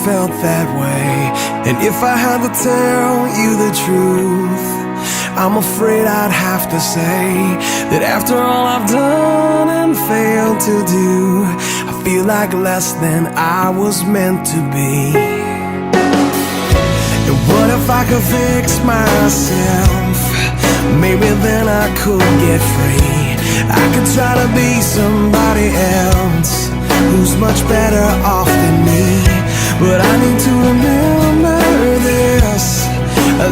felt that way. And if I had to tell you the truth, I'm afraid I'd have to say that after all I've done and failed to do, I feel like less than I was meant to be. And what if I could fix myself? Maybe then I could get free. I could try to be somebody else who's much better off than me. But I need to remember this,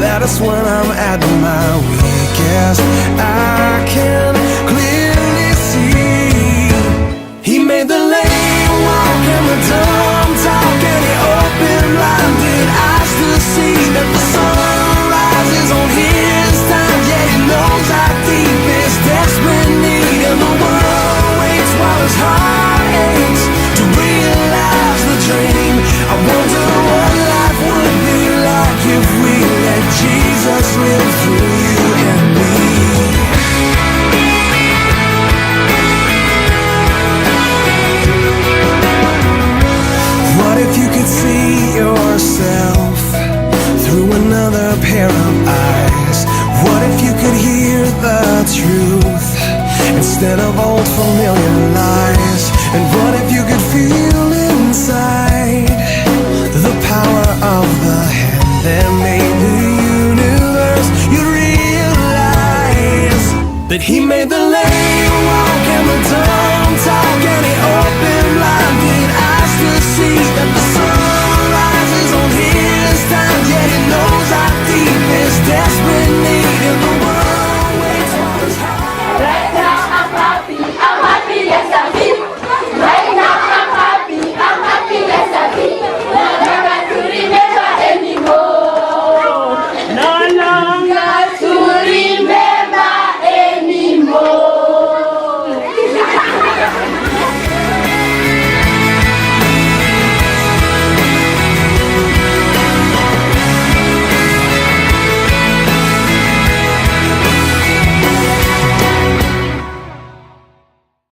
that is when I'm at my weakest. I can clearly see He made the lame walk and the dumb talk, and He opened blinded eyes to see that the sun rises on His time. Yeah, He knows our deepest desperate need, and the world waits while His heart aches to realize the dream. I wonder what life would be like if we let Jesus live through you and me. What if you could see yourself through another pair of eyes? What if you could hear the truth instead of old familiar lies? And what if you could feel inside the power of the hand that made the universe? You realize that He made the land